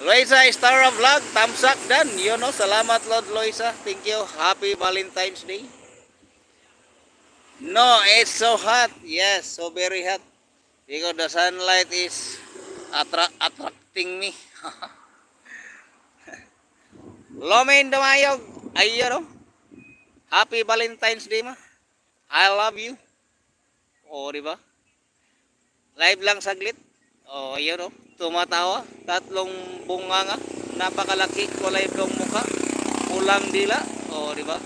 Loisa Star Vlog, thumbs up dan. Salamat Lord Loisa. Thank you. Happy Valentine's Day. No, it's so hot. Yes, so very hot. Because the sunlight is attracting me. Lomain Damayog. Ayun, Happy Valentine's Day ma. I love you. O, di ba? Live lang saglit. O, ayun. Tumatawa. Tatlong bunganga. Napakalaki. Kulay blong mukha. Pulang dila. O, di ba?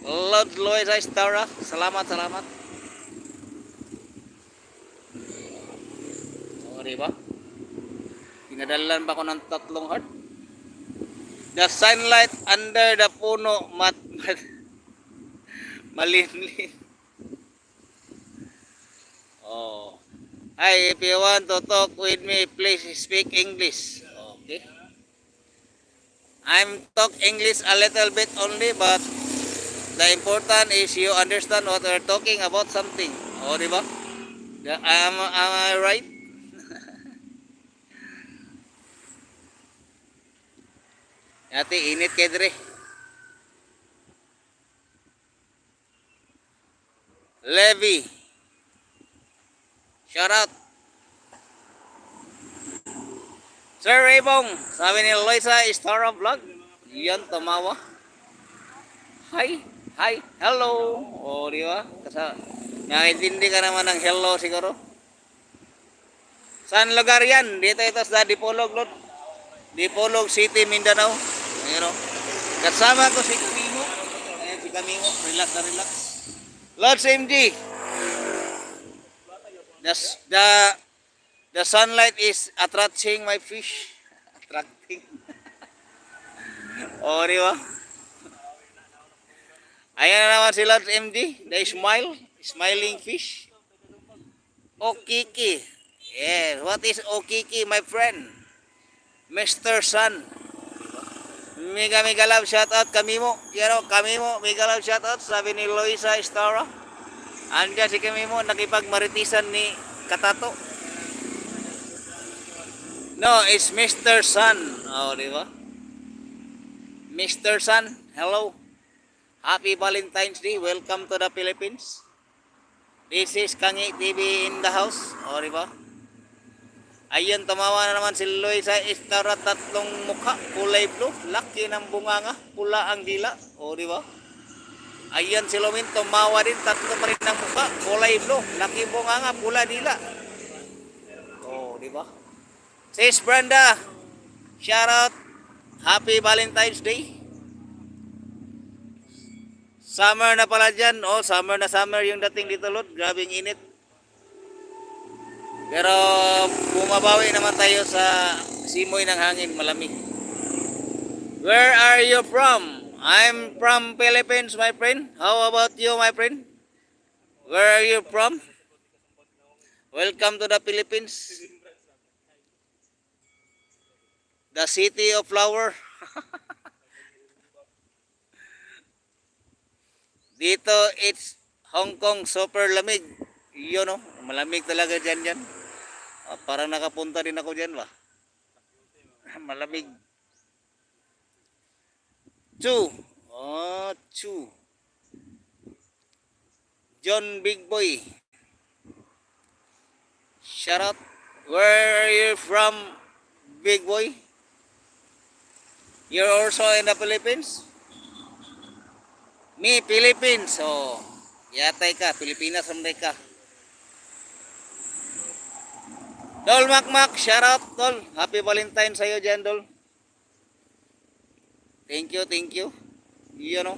Lord Loisa Stara. Salamat, salamat. O, di ba? Pinadalan pa ko ng tatlong heart. The sunlight under the puno malinlin. Oh. Hi, if you want to talk with me, please speak English. Okay. I'm talk English a little bit only, but the important is you understand what we're talking about something. Oh, di ba? Am I right? Ate, init kay dire. Levi. Shout out. Sir Raybong, sabi ni Loisa, Star of Vlog. Yan, tumawa. Hi. Hi. Hello. O, di ba? Nakintindi ka naman ng hello siguro. Saan lugar yan? Dito ito sa Dipolog, Lord. Dipolog City, Mindanao. Ayun, kasama ko si Kamimo. Ayan si Kamimo. Relax na relax. Lord MG. The, the, the sunlight is attracting my fish. Attracting. O, di ba? Ayan na naman si Lord MG. The smile. Smiling fish. Okiki. Yeah, what is Okiki, my friend? Mr. Sun. Mega love shout out Kamimo. Kamimo, mega love shout out. Sabi ni Loisa Estara. Andiyan si Kamimo, nakipagmaritisan ni Katato. No, it's Mr. Sun. Oh, di ba? Mr. Sun, hello. Happy Valentine's Day. Welcome to the Philippines. This is Kangi TV in the house. O, di ba? Ayun, tumawa na naman si Loisa Estara. Tatlong mukha, kulay blue. Laki ng bunganga, pula ang dila. O, di ba? Ayun, si Lomin, tumawa din. Tatlo pa rin ng mukha, kulay blue. Laki bunganga, pula dila. O, di ba? Sis Brenda, shout out. Happy Valentine's Day. Summer na pala dyan. Oh, summer na summer yung dating dito, Lord. Grabing init. Pero bumabawi naman tayo sa simoy ng hangin, malamig. Where are you from? I'm from Philippines, my friend. How about you, my friend? Where are you from? Welcome to the Philippines. The city of flower. Dito, it's Hong Kong, super lamig. Yun, no? Malamig talaga dyan. Parang nakapunta din ako dyan, ba? Malamig. Chu. Oh, Chu. John Big Boy. Shout out. Where are you from, Big Boy? You're also in the Philippines? Me, Philippines. Oh, yatay ka. Pilipinas ramday ka. Dol Makmak, shout out, Dol. Happy Valentine sa'yo dyan, Dol. Thank you. Yun, no?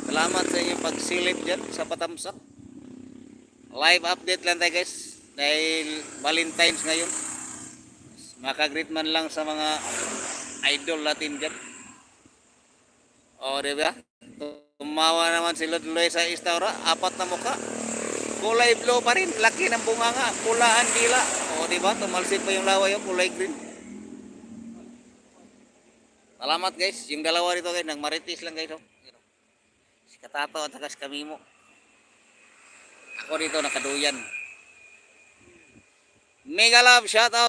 Salamat sa inyong pagsilip dyan sa Patamsak. Live update lang tayo, guys. Dahil Valentine's ngayon. Makagreet man lang sa mga idol natin dyan. O, diba? Tumawa naman si Lord Loisa Estara. 4 na mukha. Kulay blue pa rin. Laki ng bunganga. Pula ang dila. O, diba? Tumalsik pa yung laway. Kulay green. Salamat, guys. Yung dalawa rito, guys. Nagmaritis lang, guys. Si Katato at saka si Kamimo. Ako dito nakaduyan. Mega love. Shout out.